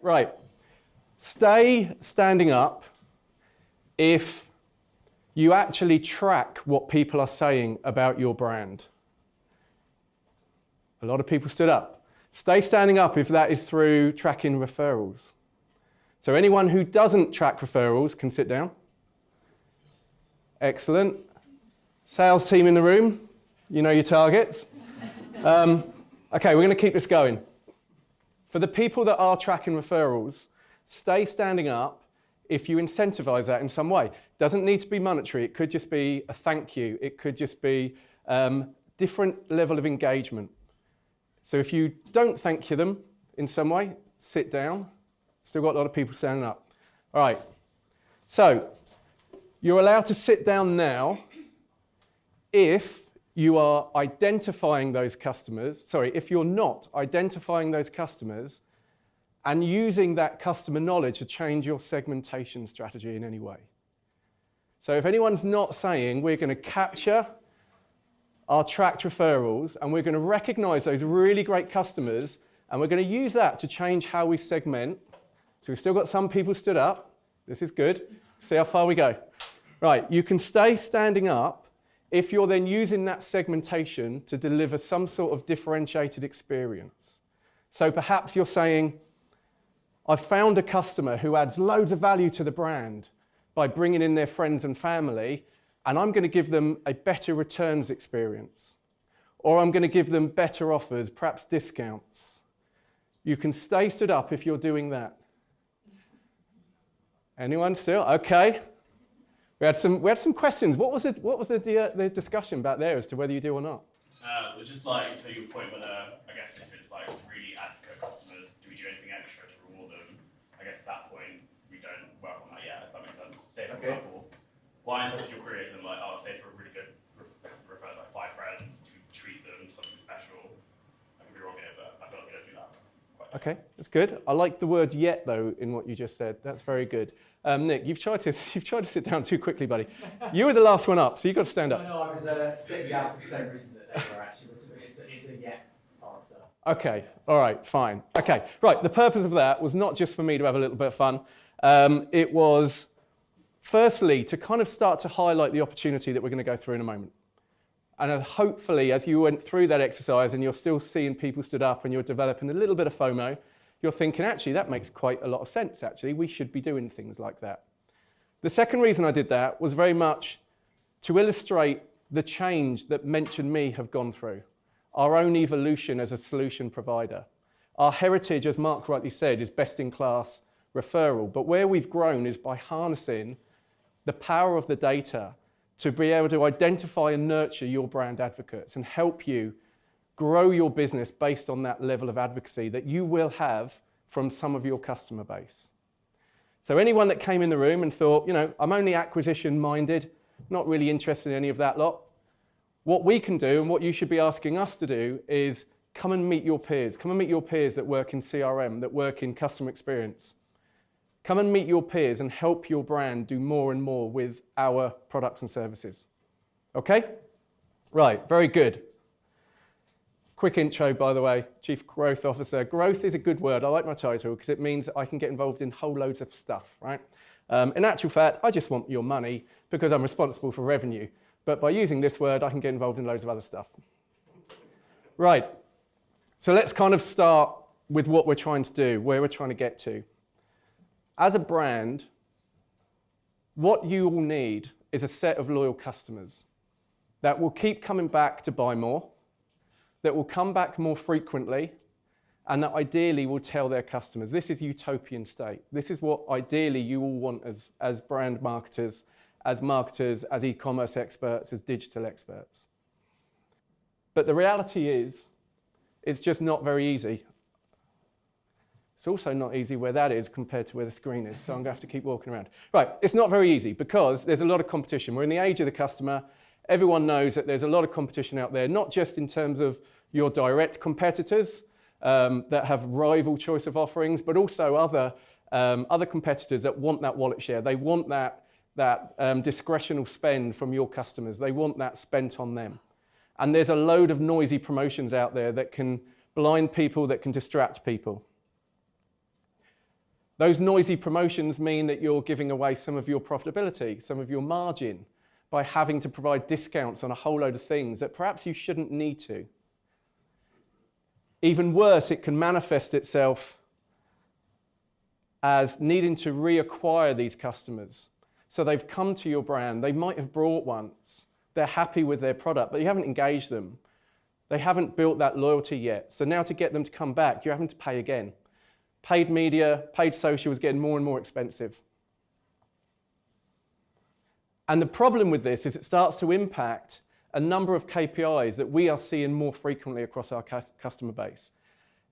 Right. Stay standing up if you actually track what people are saying about your brand. A lot of people stood up. Stay standing up if that is through tracking referrals. So anyone who doesn't track referrals can sit down. Excellent. Sales team in the room, you know your targets. Okay, we're going to keep this going. For the people that are tracking referrals, stay standing up if you incentivize that in some way. Doesn't need to be monetary. It could just be a thank you. It could just be different level of engagement. So if you don't thank you them in some way, sit down. Still got a lot of people standing up. All right. So you're allowed to sit down now if you are identifying those customers, if you're not identifying those customers and using that customer knowledge to change your segmentation strategy in any way. So if anyone's not saying we're going to capture our tracked referrals and we're going to recognize those really great customers and we're going to use that to change how we segment. So we've still got some people stood up. This is good. See how far we go. Right, you can stay standing up if you're then using that segmentation to deliver some sort of differentiated experience. So perhaps you're saying, I've found a customer who adds loads of value to the brand by bringing in their friends and family, and I'm going to give them a better returns experience. Or I'm going to give them better offers, perhaps discounts. You can stay stood up if you're doing that. Anyone still? Okay. We had some questions. What was the discussion back there as to whether you do or not? It was just like to your point whether, I guess if it's like really advocate customers, do we do anything extra to reward them? I guess at that point we don't work on that yet, if that makes sense. Say for example, why in terms of your career isn't like, say for a really good customer refers like 5 friends, to treat them something special. I could be wrong here, but I feel like we don't do that. Okay, that's good. I like the word yet though in what you just said. That's very good. Nick, you've tried to sit down too quickly, buddy. You were the last one up, so you've got to stand up. No, I was sitting down for the same reason that they were actually. It's a yet answer. Okay, all right, fine. Okay, right, the purpose of that was not just for me to have a little bit of fun. It was, firstly, to kind of start to highlight the opportunity that we're going to go through in a moment. And hopefully, as you went through that exercise and you're still seeing people stood up and you're developing a little bit of FOMO, you're thinking, actually, that makes quite a lot of sense, actually. We should be doing things like that. The second reason I did that was very much to illustrate the change that Mench and me have gone through, our own evolution as a solution provider. Our heritage, as Mark rightly said, is best-in-class referral, but where we've grown is by harnessing the power of the data to be able to identify and nurture your brand advocates and help you grow your business based on that level of advocacy that you will have from some of your customer base. So anyone that came in the room and thought, I'm only acquisition minded, not really interested in any of that lot, what we can do and what you should be asking us to do is come and meet your peers. Come and meet your peers that work in CRM, that work in customer experience. Come and meet your peers and help your brand do more and more with our products and services. Okay? Right, very good. Quick intro, by the way, Chief Growth Officer. Growth is a good word. I like my title because it means I can get involved in whole loads of stuff, right? In actual fact, I just want your money because I'm responsible for revenue. But by using this word, I can get involved in loads of other stuff. Right. So let's kind of start with what we're trying to do, where we're trying to get to. As a brand, what you will need is a set of loyal customers that will keep coming back to buy more, that will come back more frequently, and that ideally will tell their customers. This is utopian state. This is what ideally you all want as brand marketers, as e-commerce experts, as digital experts. But the reality is, it's just not very easy. It's also not easy where that is compared to where the screen is, so I'm going to have to keep walking around. Right, it's not very easy because there's a lot of competition. We're in the age of the customer. Everyone knows that there's a lot of competition out there, not just in terms of your direct competitors that have rival choice of offerings, but also other competitors that want that wallet share. They want that discretional spend from your customers. They want that spent on them. And there's a load of noisy promotions out there that can blind people, that can distract people. Those noisy promotions mean that you're giving away some of your profitability, some of your margin, by having to provide discounts on a whole load of things that perhaps you shouldn't need to. Even worse, it can manifest itself as needing to reacquire these customers. So they've come to your brand, they might have bought once, they're happy with their product, but you haven't engaged them. They haven't built that loyalty yet. So now to get them to come back, you're having to pay again. Paid media, paid social is getting more and more expensive. And the problem with this is it starts to impact a number of KPIs that we are seeing more frequently across our customer base.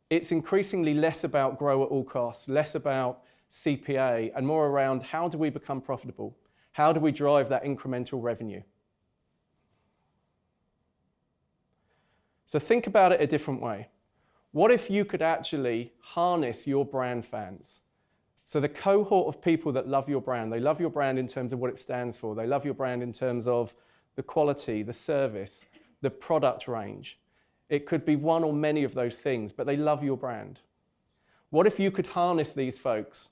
It's increasingly less about grow at all costs, less about CPA, and more around how do we become profitable? How do we drive that incremental revenue? So think about it a different way. What if you could actually harness your brand fans? So the cohort of people that love your brand, they love your brand in terms of what it stands for. They love your brand in terms of the quality, the service, the product range. It could be one or many of those things, but they love your brand. What if you could harness these folks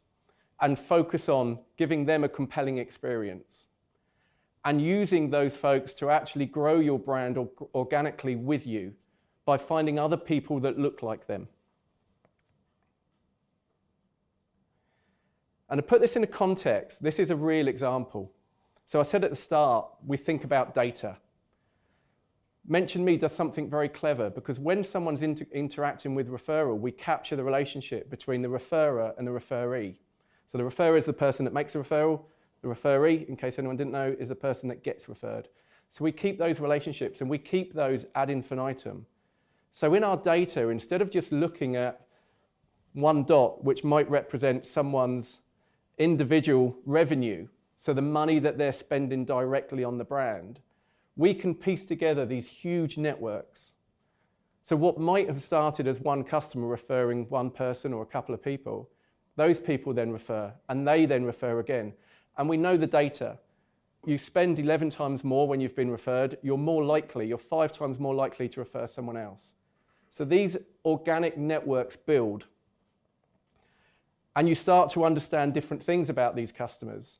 and focus on giving them a compelling experience and using those folks to actually grow your brand organically with you by finding other people that look like them? And to put this into context, this is a real example. So I said at the start, we think about data. Mention Me does something very clever because when someone's interacting with referral, we capture the relationship between the referrer and the referee. So the referrer is the person that makes the referral. The referee, in case anyone didn't know, is the person that gets referred. So we keep those relationships and we keep those ad infinitum. So in our data, instead of just looking at one dot, which might represent someone's individual revenue, so the money that they're spending directly on the brand, we can piece together these huge networks. So what might have started as one customer referring one person or a couple of people, those people then refer, and they then refer again. And we know the data. You spend 11 times more when you've been referred, you're 5 times more likely to refer someone else. So these organic networks build, and you start to understand different things about these customers.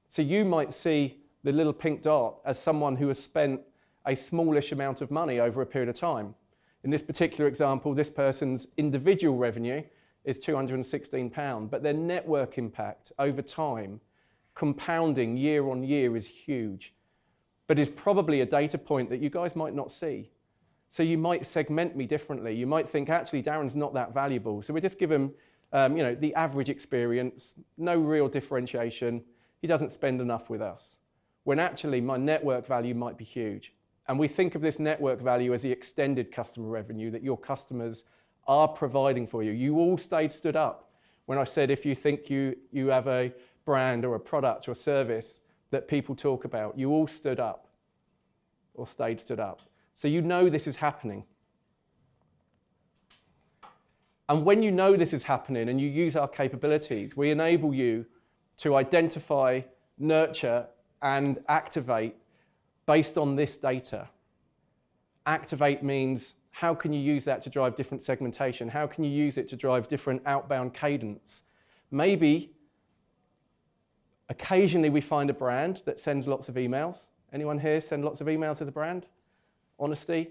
So you might see the little pink dot as someone who has spent a smallish amount of money over a period of time. In this particular example, this person's individual revenue is £216, but their network impact over time, compounding year on year, is huge, but is probably a data point that you guys might not see. So you might segment me differently. You might think, actually, Darren's not that valuable. So we just give him the average experience, no real differentiation. He doesn't spend enough with us. When actually my network value might be huge. And we think of this network value as the extended customer revenue that your customers are providing for you. You all stood up when I said if you think you have a brand or a product or service that people talk about, you all stood up or stood up. So you know this is happening. And when you know this is happening and you use our capabilities, we enable you to identify, nurture, and activate based on this data. Activate means how can you use that to drive different segmentation? How can you use it to drive different outbound cadence? Maybe occasionally we find a brand that sends lots of emails. Anyone here send lots of emails to the brand? Honesty?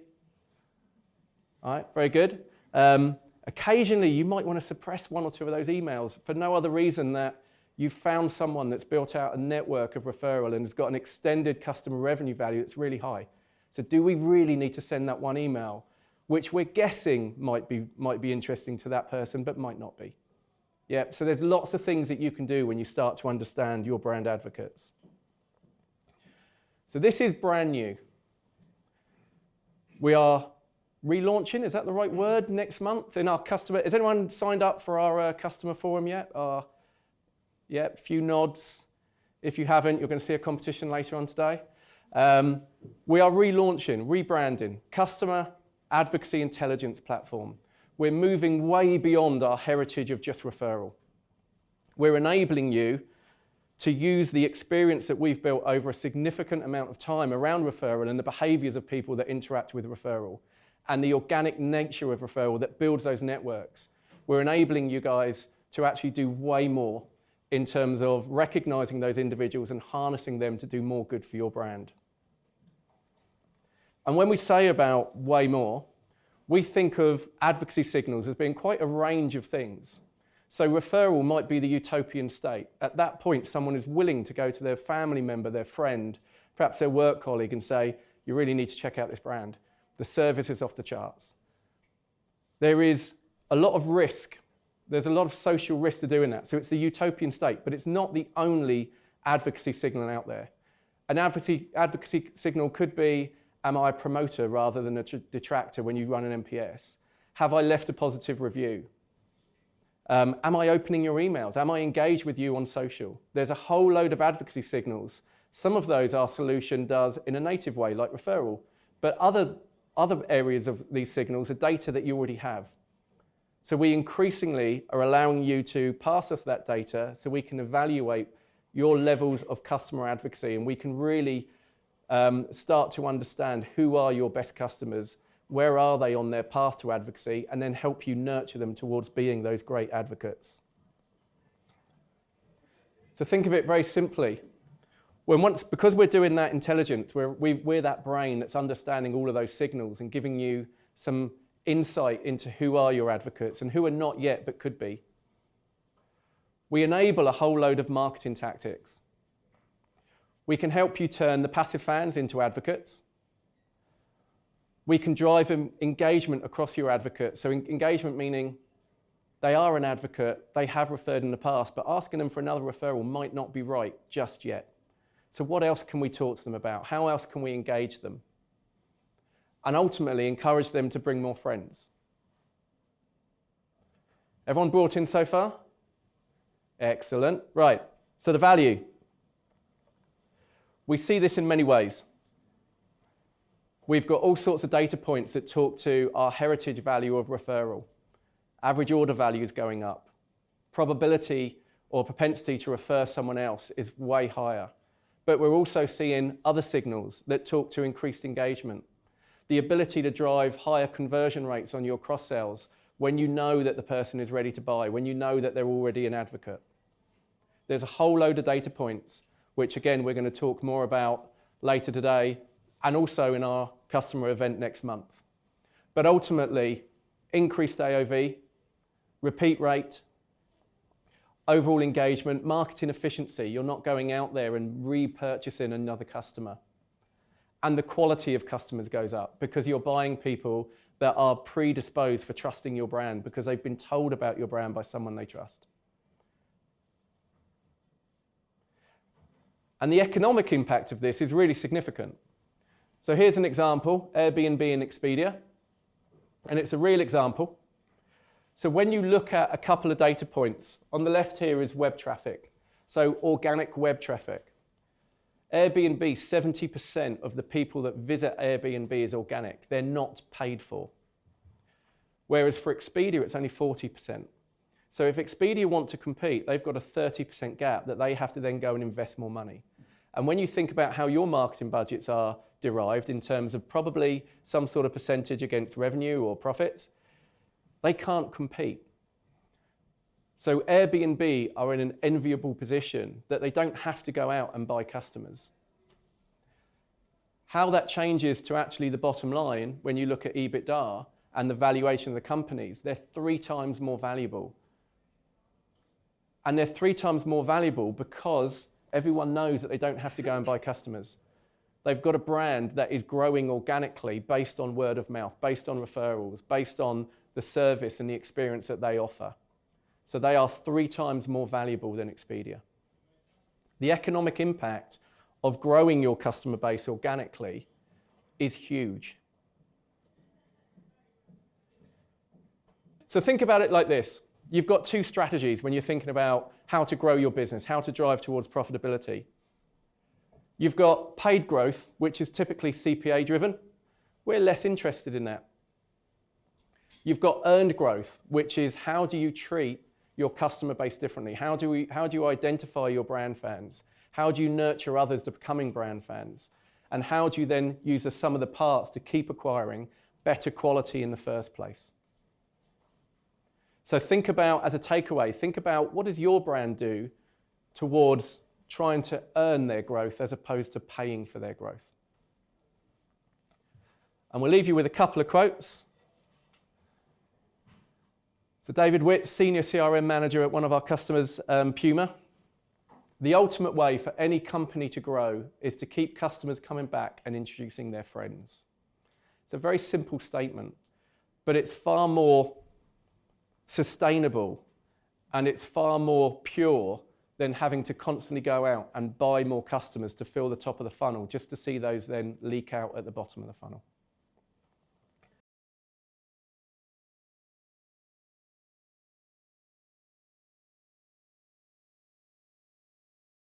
All right, very good. Occasionally you might want to suppress 1 or 2 of those emails for no other reason that you've found someone that's built out a network of referral and has got an extended customer revenue value that's really high. So do we really need to send that one email, which we're guessing might be interesting to that person, but might not be? Yeah, so there's lots of things that you can do when you start to understand your brand advocates. So this is brand new. We are relaunching, is that the right word, next month in our customer. Has anyone signed up for our customer forum yet? Yeah, a few nods. If you haven't, you're going to see a competition later on today. We are relaunching, rebranding, Customer Advocacy Intelligence Platform. We're moving way beyond our heritage of just referral. We're enabling you to use the experience that we've built over a significant amount of time around referral and the behaviors of people that interact with referral and the organic nature of referral that builds those networks. We're enabling you guys to actually do way more in terms of recognizing those individuals and harnessing them to do more good for your brand. And when we say about way more, we think of advocacy signals as being quite a range of things. So referral might be the utopian state. At that point, someone is willing to go to their family member, their friend, perhaps their work colleague and say, you really need to check out this brand. The service is off the charts. There is a lot of risk. There's a lot of social risk to doing that. So it's the utopian state, but it's not the only advocacy signal out there. An advocacy signal could be, am I a promoter rather than a detractor when you run an MPS? Have I left a positive review? Am I opening your emails? Am I engaged with you on social? There's a whole load of advocacy signals. Some of those our solution does in a native way, like referral. But other areas of these signals are data that you already have. So we increasingly are allowing you to pass us that data so we can evaluate your levels of customer advocacy, and we can really start to understand who are your best customers, where are they on their path to advocacy, and then help you nurture them towards being those great advocates. So think of it very simply. Because we're doing that intelligence, we're that brain that's understanding all of those signals and giving you some insight into who are your advocates and who are not yet but could be. We enable a whole load of marketing tactics. We can help you turn the passive fans into advocates. We can drive engagement across your advocates. So engagement meaning they are an advocate, they have referred in the past, but asking them for another referral might not be right just yet. So what else can we talk to them about? How else can we engage them? And ultimately encourage them to bring more friends. Everyone brought in so far? Excellent. Right, so the value. We see this in many ways. We've got all sorts of data points that talk to our heritage value of referral. Average order value is going up. Probability or propensity to refer someone else is way higher. But we're also seeing other signals that talk to increased engagement. The ability to drive higher conversion rates on your cross-sells when you know that the person is ready to buy, when you know that they're already an advocate. There's a whole load of data points, which again, we're going to talk more about later today, and also in our customer event next month. But ultimately, increased AOV, repeat rate, overall engagement, marketing efficiency. You're not going out there and repurchasing another customer. And the quality of customers goes up because you're buying people that are predisposed for trusting your brand because they've been told about your brand by someone they trust. And the economic impact of this is really significant. So here's an example, Airbnb and Expedia, and it's a real example. So when you look at a couple of data points, on the left here is web traffic, so organic web traffic. Airbnb, 70% of the people that visit Airbnb is organic. They're not paid for. Whereas for Expedia, it's only 40%. So if Expedia want to compete, they've got a 30% gap that they have to then go and invest more money. And when you think about how your marketing budgets are derived in terms of probably some sort of percentage against revenue or profits, they can't compete. So Airbnb are in an enviable position that they don't have to go out and buy customers. How that changes to actually the bottom line when you look at EBITDA and the valuation of the companies, they're 3 times more valuable. And they're 3 times more valuable because everyone knows that they don't have to go and buy customers. They've got a brand that is growing organically based on word of mouth, based on referrals, based on the service and the experience that they offer. So they are 3 times more valuable than Expedia. The economic impact of growing your customer base organically is huge. So think about it like this. You've got 2 strategies when you're thinking about how to grow your business, how to drive towards profitability. You've got paid growth, which is typically CPA driven. We're less interested in that. You've got earned growth, which is how do you treat your customer base differently? How do you identify your brand fans? How do you nurture others to becoming brand fans? And how do you then use the sum of the parts to keep acquiring better quality in the first place? So think about, as a takeaway, think about what does your brand do towards trying to earn their growth as opposed to paying for their growth. And we'll leave you with a couple of quotes. So David Witt, Senior CRM Manager at one of our customers, Puma. The ultimate way for any company to grow is to keep customers coming back and introducing their friends. It's a very simple statement, but it's far more sustainable and it's far more pure than having to constantly go out and buy more customers to fill the top of the funnel just to see those then leak out at the bottom of the funnel.